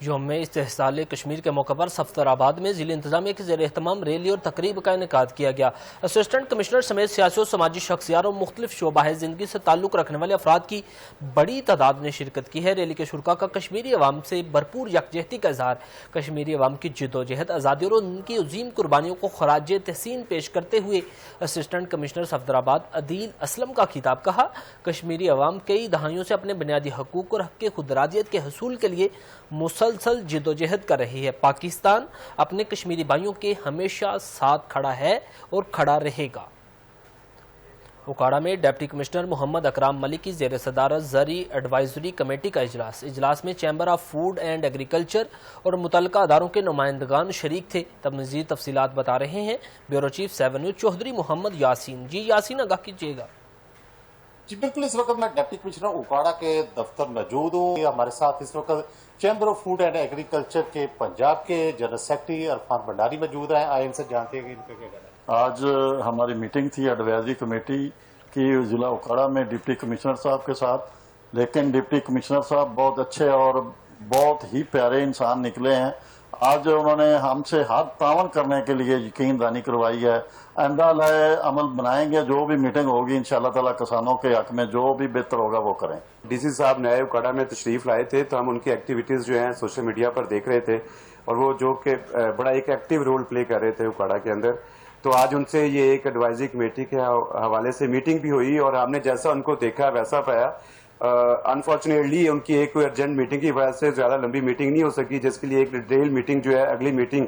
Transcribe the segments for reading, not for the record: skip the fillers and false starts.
یوم استحصال کشمیر کے موقع پر صفدر آباد میں ضلع انتظامیہ کے زیر اہتمام ریلی اور تقریب کا انعقاد کیا گیا۔ اسسٹنٹ کمشنر سمیت سیاسی اور سماجی شخصیات اور مختلف شعبہ زندگی سے تعلق رکھنے والے افراد کی بڑی تعداد نے شرکت کی ہے۔ ریلی کے شرکاء کا کشمیری عوام سے بھرپور یکجہتی کا اظہار، کشمیری عوام کی جدوجہد، آزادی اور ان کی عظیم قربانیوں کو خراج تحسین پیش کرتے ہوئے اسسٹنٹ کمشنر صفدر آباد عدیل اسلم کا خطاب کہا۔ کشمیری عوام کئی دہائیوں سے اپنے بنیادی حقوق اور حق خودارادیت کے حصول کے لیے مسلسل جدوجہد کر رہی ہے۔ پاکستان اپنے کشمیری بھائیوں کے ہمیشہ ساتھ کھڑا ہے اور کھڑا رہے گا۔ اوکاڑا میں ڈپٹی کمشنر محمد اکرام ملک کی زیر صدارت زرعی ایڈوائزری کمیٹی کا اجلاس میں chamber of food and agriculture اور متعلقہ اداروں کے نمائندگان شریک تھے۔ تب مزید تفصیلات بتا رہے ہیں بیورو چیف 7 نیوز چودھری محمد یاسین۔ جی یاسین، آگاہ کیجیے گا۔ جی بالکل، اس وقت میں ڈپٹی کمشنر اوکاڑا کے دفتر موجود ہوں۔ ہمارے ساتھ اس وقت chamber of food and agriculture کے پنجاب کے جنرل سیکرٹری عرفان بھنڈاری موجود ہیں۔ آئے ان سے جانتے ہیں کہ ان کا کیا کہنا ہے۔ آج ہماری میٹنگ تھی ایڈوائزری کمیٹی کی ضلع اوکاڑا میں ڈپٹی کمشنر صاحب کے ساتھ، لیکن ڈپٹی کمشنر صاحب بہت اچھے اور بہت ہی پیارے انسان نکلے ہیں۔ آج انہوں نے ہم سے ہر تعاون کرنے کے لیے یقین دہانی کروائی ہے۔ آئندہ لائے عمل بنائیں گے، جو بھی میٹنگ ہوگی انشاءاللہ تعالیٰ کسانوں کے حق میں جو بھی بہتر ہوگا وہ کریں۔ ڈی سی صاحب نئے اوکاڑا میں تشریف لائے تھے تو ہم ان کی ایکٹیویٹیز جو ہیں سوشل میڈیا پر دیکھ رہے تھے، اور وہ جو کہ بڑا ایک ایکٹیو رول پلے کر رہے تھے اوکاڑا کے اندر۔ تو آج ان سے یہ ایک ایڈوائزری کمیٹی کے حوالے سے میٹنگ بھی ہوئی، اور ہم نے جیسا ان کو دیکھا ویسا پایا۔ انفارچونیٹلی ان کی ایک کوئی ارجنٹ میٹنگ کی وجہ سے زیادہ لمبی میٹنگ نہیں ہو سکی، جس کے لیے ایک ڈیٹیل میٹنگ جو ہے اگلی میٹنگ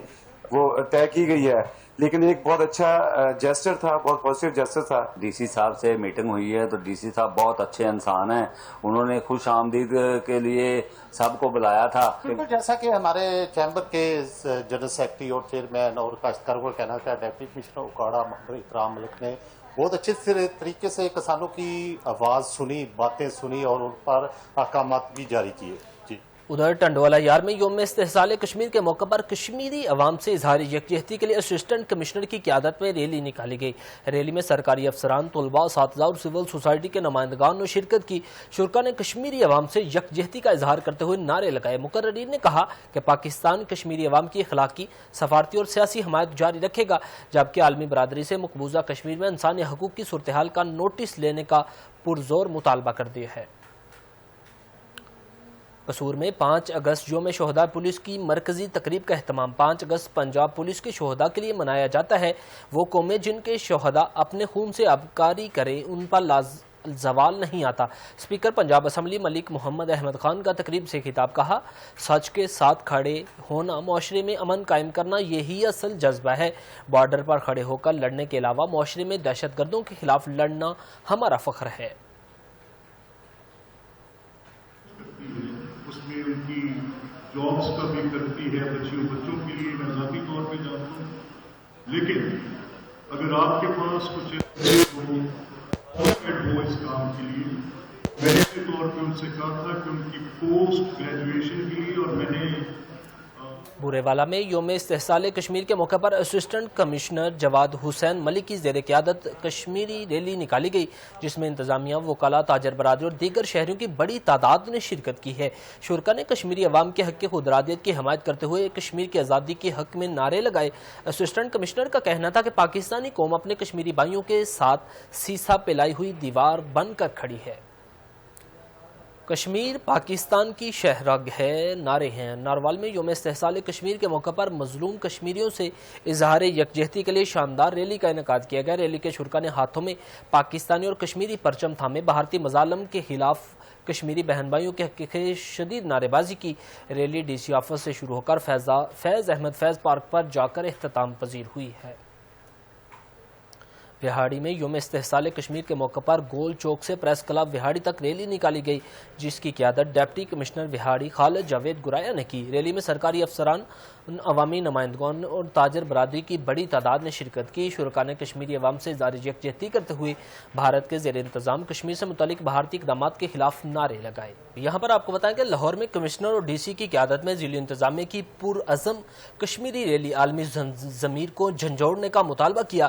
وہ طے کی گئی ہے، لیکن ایک بہت اچھا جیسچر تھا، بہت پازیٹیو جیسچر تھا۔ ڈی سی صاحب سے میٹنگ ہوئی ہے تو ڈی سی صاحب بہت اچھے انسان ہیں، انہوں نے خوش آمدید کے لیے سب کو بلایا تھا۔ بالکل، جیسا کہ ہمارے چیمبر کے جنرل سیکرٹری اور چیئرمین اور کاشتکاروں کا کہنا تھا، ڈپٹی کمشنر اوکاڑا محمد اکرام ملک نے بہت اچھے طریقے سے کسانوں کی آواز سنی، باتیں سنی اور ان پر احکامات بھی جاری کیے۔ جی ادھر ٹنڈوالا یار میں یوم استحصال کشمیر کے موقع پر کشمیری عوام سے اظہار یکجہتی کے لیے اسسٹنٹ کمشنر کی قیادت میں ریلی نکالی گئی۔ ریلی میں سرکاری افسران، طلباء، اساتذہ اور سول سوسائٹی کے نمائندگان نے شرکت کی۔ شرکاء نے کشمیری عوام سے یکجہتی کا اظہار کرتے ہوئے نعرے لگائے۔ مقررین نے کہا کہ پاکستان کشمیری عوام کی اخلاقی، سفارتی اور سیاسی حمایت جاری رکھے گا، جبکہ عالمی برادری سے مقبوضہ کشمیر میں انسانی حقوق کی صورتحال کا نوٹس لینے کا پرزور مطالبہ کر دیا ہے۔ قصور میں 5 اگست یوم شہداء پولیس کی مرکزی تقریب کا اہتمام۔ 5 اگست پنجاب پولیس کے شہداء کے لیے منایا جاتا ہے۔ وہ قومیں جن کے شہداء اپنے خون سے آبکاری کریں ان پر زوال نہیں آتا۔ اسپیکر پنجاب اسمبلی ملک محمد احمد خان کا تقریب سے خطاب کہا، سچ کے ساتھ کھڑے ہونا، معاشرے میں امن قائم کرنا، یہی اصل جذبہ ہے۔ بارڈر پر کھڑے ہو کر لڑنے کے علاوہ معاشرے میں دہشت گردوں کے خلاف لڑنا ہمارا فخر ہے۔ اس میں ان کی جابس کا بھی کرتی ہے، بچوں کے لیے میں ذاتی طور پہ جانتا ہوں، لیکن اگر آپ کے پاس کچھ ہو اس کام کے لیے، میں نے کے طور پہ ان سے کہا تھا کہ ان کی پوسٹ گریجویشن کے لیے، اور میں نے بورے والا میں یوم استحصال کشمیر کے موقع پر اسسٹنٹ کمشنر جواد حسین ملک کی زیر قیادت کشمیری ریلی نکالی گئی، جس میں انتظامیہ، وکلاء، تاجر برادری اور دیگر شہریوں کی بڑی تعداد نے شرکت کی ہے۔ شرکاء نے کشمیری عوام کے حق خودارادیت کی حمایت کرتے ہوئے کشمیر کی آزادی کے حق میں نعرے لگائے۔ اسسٹنٹ کمشنر کا کہنا تھا کہ پاکستانی قوم اپنے کشمیری بھائیوں کے ساتھ سیسا پلائی ہوئی دیوار بن کر کھڑی ہے۔ کشمیر پاکستان کی شہرگ ہے، نعرے ہیں۔ ناروال میں یوم استحصال کشمیر کے موقع پر مظلوم کشمیریوں سے اظہار یکجہتی کے لیے شاندار ریلی کا انعقاد کیا گیا۔ ریلی کے شرکاء نے ہاتھوں میں پاکستانی اور کشمیری پرچم تھامے بھارتی مظالم کے خلاف کشمیری بہن بھائیوں کے حق کی شدید نعرے بازی کی۔ ریلی ڈی سی آفس سے شروع ہو کر فیض احمد فیض پارک پر جا کر اختتام پذیر ہوئی ہے۔ وہاڑی میں یوم استحصال کشمیر کے موقع پر گول چوک سے پریس کلب وہاڑی تک ریلی نکالی گئی، جس کی قیادت ڈپٹی کمشنر وہاڑی خالد جاوید گرایا نے کی۔ ریلی میں سرکاری افسران، عوامی نمائندگان اور تاجر برادری کی بڑی تعداد نے شرکت کی۔ شرکاء نے کشمیری عوام سے اظہار یکجہتی کرتے ہوئے بھارت کے زیر انتظام کشمیر سے متعلق بھارتی اقدامات کے خلاف نعرے لگائے۔ یہاں پر آپ کو بتائیں کہ لاہور میں کمشنر اور ڈی سی کی قیادت میں ضلع انتظامیہ کی پرعزم کشمیری ریلی عالمی ضمیر کو جھنجھوڑنے کا مطالبہ کیا۔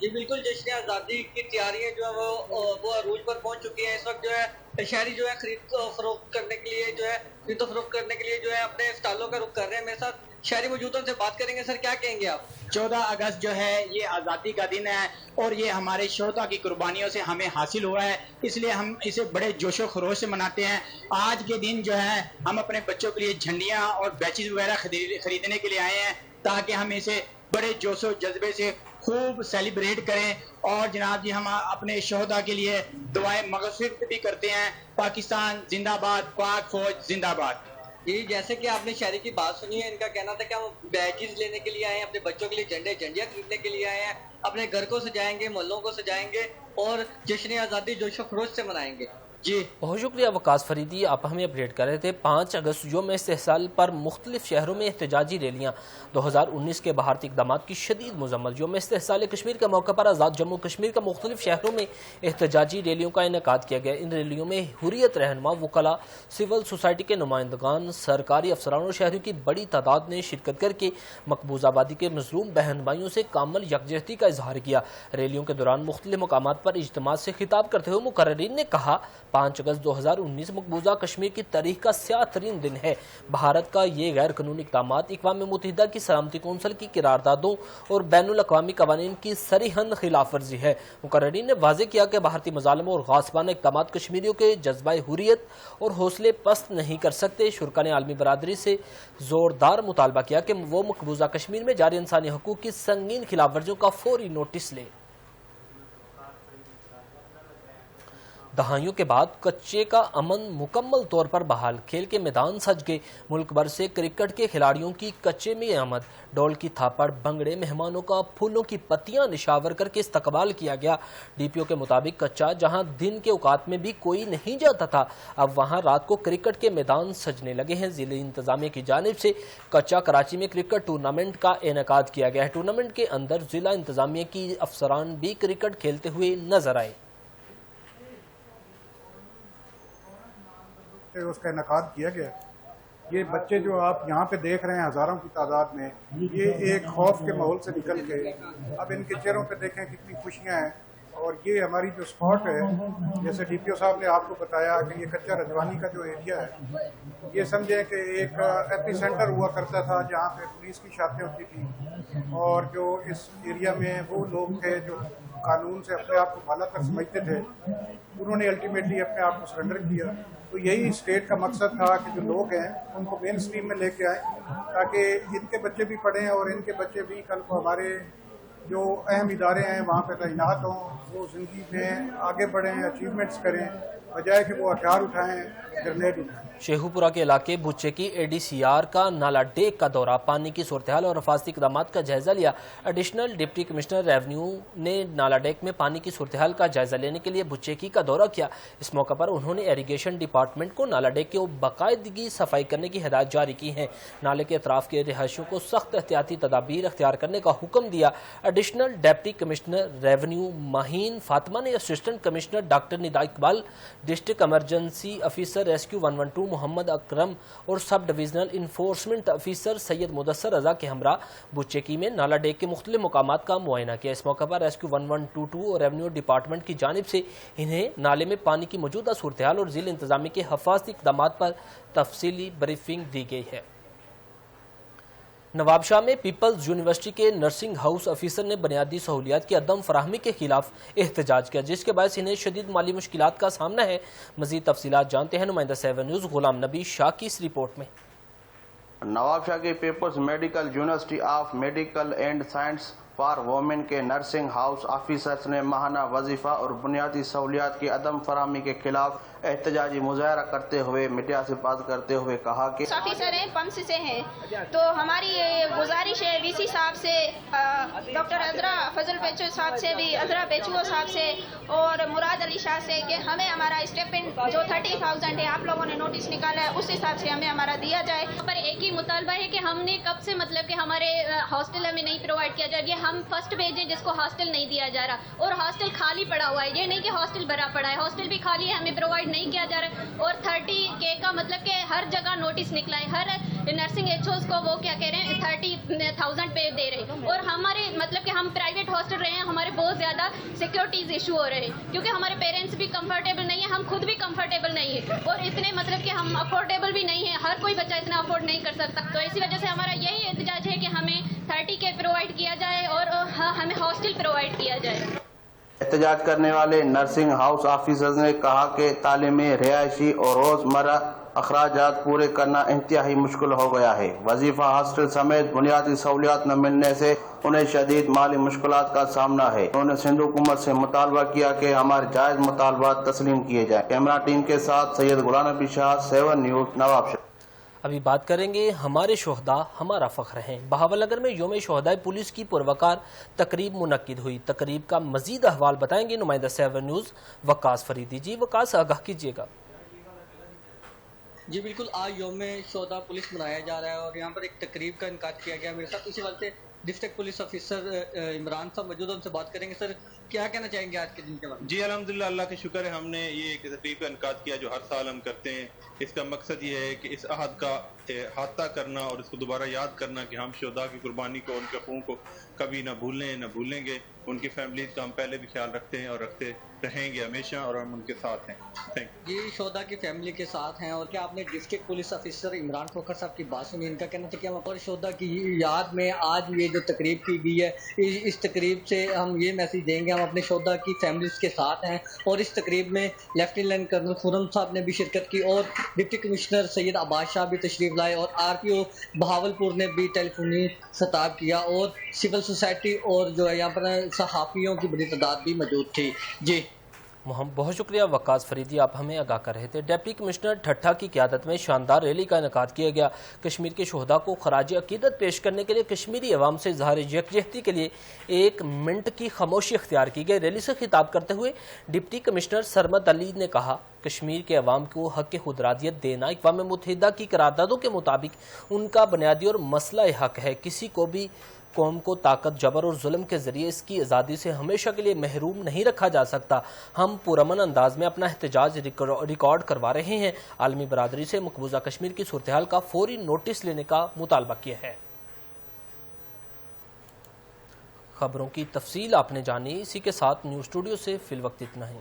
جی بالکل، جشن آزادی کی تیاریاں جو ہے وہ عروج پر پہنچ چکی ہیں. اس وقت جو ہے شہری جو ہے خرید و فروخت کرنے کے لیے جو ہے اپنے اسٹالوں کا رخ کر رہے ہیں. میرے ساتھ شہری موجود ہیں، ان سے بات کریں گے. سر کیا کہیں گے آپ؟ 14 اگست جو ہے یہ آزادی کا دن ہے اور یہ ہمارے شہداء کی قربانیوں سے ہمیں حاصل ہوا ہے، اس لیے ہم اسے بڑے جوش و خروش سے مناتے ہیں. آج کے دن جو ہے ہم اپنے بچوں کے لیے جھنڈیاں اور بیچز وغیرہ خریدنے کے لیے آئے ہیں تاکہ ہم اسے بڑے جوش و جذبے سے خوب سیلیبریٹ کریں. اور جناب جی ہم اپنے شہداء کے لیے دعائیں مغفرت بھی کرتے ہیں. پاکستان زندہ باد، پاک فوج زندہ باد. جی جیسے کہ آپ نے شہری کی بات سنی ہے، ان کا کہنا تھا کہ ہم بیچز لینے کے لیے آئے ہیں، اپنے بچوں کے لیے جھنڈیاں خریدنے کے لیے آئے ہیں، اپنے گھر کو سجائیں گے، محلوں کو سجائیں گے اور جشن آزادی جوش و خروش سے منائیں گے. جی بہت شکریہ وقاص فریدی، آپ ہمیں اپڈیٹ کر رہے تھے. 5 اگست یوم استحصال پر مختلف شہروں میں احتجاجی ریلیاں. 2019 کے بھارتی اقدامات کی شدید مذمت. یوم استحصال کشمیر کے موقع پر آزاد جموں کشمیر کا مختلف شہروں میں احتجاجی ریلیوں کا انعقاد کیا گیا. ان ریلیوں میں حریت رہنما، وکلاء، سول سوسائٹی کے نمائندگان، سرکاری افسران اور شہریوں کی بڑی تعداد نے شرکت کر کے مقبوضہ آبادی کے مظلوم بہن بھائیوں سے کامل یکجہتی کا اظہار کیا. ریلیوں کے دوران مختلف مقامات پر اجتماع سے خطاب کرتے ہوئے مقررین نے کہا 5 اگست 2019 مقبوضہ کشمیر کی تاریخ کا سیاہ ترین دن ہے. بھارت کا یہ غیر قانونی اقدامات اقوام متحدہ کی سلامتی کونسل کی قراردادوں اور بین الاقوامی قوانین کی صریحاً خلاف ورزی ہے. مقررین نے واضح کیا کہ بھارتی مظالم اور غاصبانہ اقدامات کشمیریوں کے جذبہ حریت اور حوصلے پست نہیں کر سکتے. شرکا نے عالمی برادری سے زوردار مطالبہ کیا کہ وہ مقبوضہ کشمیر میں جاری انسانی حقوق کی سنگین خلاف ورزیوں کا فوری نوٹس لے. دہائیوں کے بعد کچے کا امن مکمل طور پر بحال. کھیل کے میدان سج گئے. ملک بھر سے کرکٹ کے کھلاڑیوں کی کچے میں آمد. ڈول کی تھاپڑ، بھنگڑے، مہمانوں کا پھولوں کی پتیاں نشاور کر کے استقبال کیا گیا. ڈی پی او کے مطابق کچا جہاں دن کے اوقات میں بھی کوئی نہیں جاتا تھا، اب وہاں رات کو کرکٹ کے میدان سجنے لگے ہیں. ضلع انتظامیہ کی جانب سے کچا کراچی میں کرکٹ ٹورنامنٹ کا انعقاد کیا گیا ہے. ٹورنامنٹ کے اندر ضلع انتظامیہ کی افسران بھی کرکٹ کھیلتے ہوئے نظر آئے. اس کا انعقاد کیا گیا. یہ بچے جو آپ یہاں پہ دیکھ رہے ہیں ہزاروں کی تعداد میں، یہ ایک خوف کے ماحول سے نکل کے اب ان کے چہروں پہ دیکھیں کتنی خوشیاں ہیں. اور یہ ہماری جو اسپاٹ ہے، جیسے ڈی پی او صاحب نے آپ کو بتایا کہ یہ کچا رجوانی کا جو ایریا ہے، یہ سمجھیں کہ ایک ایپی سینٹر ہوا کرتا تھا جہاں پہ پولیس کی شاخیں ہوتی تھیں. اور جو اس ایریا میں وہ لوگ تھے جو قانون سے اپنے آپ کو بالا تر سمجھتے تھے، انہوں نے الٹیمیٹلی اپنے آپ کو سرنڈر کیا. تو یہی اسٹیٹ کا مقصد تھا کہ جو لوگ ہیں ان کو مین اسٹریم میں لے کے آئیں تاکہ ان کے بچے بھی پڑھیں اور ان کے بچے بھی کل کو ہمارے جو اہم ادارے ہیں وہاں پہ تعینات ہوں، وہ زندگی میں آگے بڑھیں، اچیومنٹس کریں، بجائے کہ وہ ہتھیار اٹھائیں، گرنیڈ اٹھائیں. شیخو پورہ کے علاقے بچے کی اے ڈی سی آر کا نالا ڈیک کا دورہ. پانی کی صورتحال اور حفاظتی اقدامات کا جائزہ لیا. ایڈیشنل ڈپٹی کمشنر ریونیو نے نالا ڈیک میں پانی کی صورتحال کا جائزہ لینے کے لیے بچیکی کا دورہ کیا. اس موقع پر انہوں نے ایریگیشن ڈپارٹمنٹ کو نالا ڈیک کی باقاعدگی صفائی کرنے کی ہدایت جاری کی ہیں. نالے کے اطراف کے رہائشیوں کو سخت احتیاطی تدابیر اختیار کرنے کا حکم دیا. Additional deputy commissioner revenue Maheen Fatima نے assistant commissioner doctor Nida Iqbal, district emergency officer rescue 112 Muhammad Akram اور sub divisional enforcement officer Syed Mudassar Raza کے ہمراہ بچیکی میں نالا ڈیک کے مختلف مقامات کا معائنہ کیا. اس موقع پر ریسکیو 1122 اور ریونیو ڈپارٹمنٹ کی جانب سے انہیں نالے میں پانی کی موجودہ صورتحال اور ضلع انتظامیہ کے حفاظتی اقدامات پر تفصیلی بریفنگ دی گئی ہے. نواب شاہ میں پیپلز یونیورسٹی کے نرسنگ ہاؤس افیسر نے بنیادی سہولیات کی عدم فراہمی کے خلاف احتجاج کیا، جس کے باعث انہیں شدید مالی مشکلات کا سامنا ہے. مزید تفصیلات جانتے ہیں نمائندہ 7 نیوز غلام نبی شاہ کی اس رپورٹ میں. نواب شاہ کے People's Medical University of Medical and Science for Women کے نرسنگ ہاؤس آفیسرز نے ماہانہ وظیفہ اور بنیادی سہولیات کی عدم فراہمی کے خلاف احتجاجی مظاہرہ کرتے ہوئے میڈیا سے بات کرتے ہوئے کہا کہ آفیسر ہیں پمس سے ہیں، تو ہماری گزارش ہے وی سی صاحب سے، ڈاکٹر عذرا فضل پیچو صاحب سے بھی، عذرا پیچو صاحب سے اور مراد علی شاہ سے کہ ہمیں ہمارا اسٹیپنڈ جو 30,000 ہے آپ لوگوں نے نوٹس نکالا ہے اس حساب سے ہمیں ہمارا دیا جائے. پر ایک ہی مطالبہ ہے کہ ہم نے کب سے مطلب کہ ہمارے ہاسٹل ہمیں نہیں پرووائڈ کیا جائے. یہ ہم فرسٹ بھیجیں جس کو ہاسٹل نہیں دیا جا رہا اور ہاسٹل خالی پڑا ہوا ہے. یہ نہیں کہ ہاسٹل بھرا پڑا ہے, ہاسٹل بھی خالی ہے, ہمیں پرووائڈ نہیں کیا جا رہا ہے. اور 30K کا مطلب کہ ہر جگہ نوٹس نکلا ہے, ہر نرسنگ ایچ کو وہ کیا کہہ رہے ہیں 30,000 پہ دے رہے ہیں. اور ہمارے مطلب کہ ہم پرائیویٹ ہاسٹل رہے ہیں, ہمارے بہت زیادہ سیکورٹیز ایشو ہو رہے ہیں کیونکہ ہمارے پیرنٹس بھی کمفرٹیبل نہیں ہیں, ہم خود بھی کمفرٹیبل نہیں ہیں اور اتنے مطلب کہ ہم افورڈیبل بھی نہیں ہیں. ہر کوئی بچہ اتنا افورڈ نہیں کر سکتا. تو اسی وجہ سے ہمارا یہی احتجاج ہے کہ ہمیں 30K پرووائڈ کیا جائے اور ہمیں ہاسٹل پرووائڈ کیا جائے. احتجاج کرنے والے نرسنگ ہاؤس آفیسرز نے کہا کہ تعلیمی, رہائشی اور روزمرہ اخراجات پورے کرنا انتہائی مشکل ہو گیا ہے. وظیفہ ہاسٹل سمیت بنیادی سہولیات نہ ملنے سے انہیں شدید مالی مشکلات کا سامنا ہے. انہوں نے سندھ حکومت سے مطالبہ کیا کہ ہمارے جائز مطالبات تسلیم کیے جائیں. کیمرہ ٹیم کے ساتھ سید غلام نبی شاہ, 7 نیوز, نوابشہر. ابھی بات کریں گے ہمارے شہداء ہمارا فخر ہیں. بہاول نگر میں یوم شہداء پولیس کی پروقار تقریب منعقد ہوئی. تقریب کا مزید احوال بتائیں گے نمائندہ 7 نیوز وقاص فریدی. جی وقاص, آگاہ کیجیے گا. جی بالکل, آج یوم شہداء پولیس منایا جا رہا ہے اور یہاں پر ایک تقریب کا انعقاد کیا گیا. میرے ساتھ اسی وجہ سے ڈسٹرکٹ پولیس آفیسر عمران صاحب موجود ہیں, ان سے بات کریں گے. سر کیا کہنا چاہیں گے آج کے دن کے بارے میں؟ جی الحمدللہ, اللہ کا شکر ہے, ہم نے یہ ایک تقریب کا انعقاد کیا جو ہر سال ہم کرتے ہیں. اس کا مقصد یہ ہے کہ اس عہد کا احاطہ کرنا اور اس کو دوبارہ یاد کرنا کہ ہم شہداء کی قربانی کو, ان کے خون کو کبھی نہ بھولیں گے. ان کی فیملیز کا ہم پہلے بھی خیال رکھتے ہیں اور رکھتے رہیں گے ہمیشہ, اور ہم ان کے ساتھ ہیں. Thank you. یہ شہداء کی فیملی کے ساتھ ہیں. اور کیا آپ نے district police officer Imran Khokhar صاحب کی بات سنی؟ ان کا کہنا تھا کہ ہم اپنے شہداء کی یاد میں آج یہ جو تقریب کی گئی ہے, اس تقریب سے ہم یہ میسیج دیں گے ہم اپنے شہداء کی فیملیز کے ساتھ ہیں. اور اس تقریب میں لیفٹیننٹ کرنل خرم صاحب نے بھی شرکت کی اور ڈپٹی کمشنر سید عباس شاہ بھی تشریف لائے اور RPO بہاولپور نے بھی ٹیلی فونی خطاب کیا اور سول سوسائٹی اور جو ہے یہاں پر صحافیوں کی بڑی تعداد بھی موجود تھی. جی بہت شکریہ وقاص فریدی, آپ ہمیں آگاہ کر رہے تھے. ڈپٹی کمشنر ٹھٹھا کی قیادت میں شاندار ریلی کا انعقاد کیا گیا. کشمیر کے شہداء کو خراج عقیدت پیش کرنے کے لیے کشمیری عوام سے اظہار یکجہتی کے لیے 1 منٹ کی خاموشی اختیار کی گئی. ریلی سے خطاب کرتے ہوئے ڈپٹی کمشنر سرمد علی نے کہا, کشمیر کے عوام کو حق خودارادیت دینا اقوام متحدہ کی قراردادوں کے مطابق ان کا بنیادی اور مسئلہ حق ہے. کسی کو بھی قوم کو طاقت, جبر اور ظلم کے ذریعے اس کی آزادی سے ہمیشہ کے لیے محروم نہیں رکھا جا سکتا. ہم پرامن انداز میں اپنا احتجاج ریکارڈ کروا رہے ہیں. عالمی برادری سے مقبوضہ کشمیر کی صورتحال کا فوری نوٹس لینے کا مطالبہ کیا ہے. خبروں کی تفصیل آپ نے جانی. اسی کے ساتھ نیوز اسٹوڈیو سے فی الوقت اتنا ہی.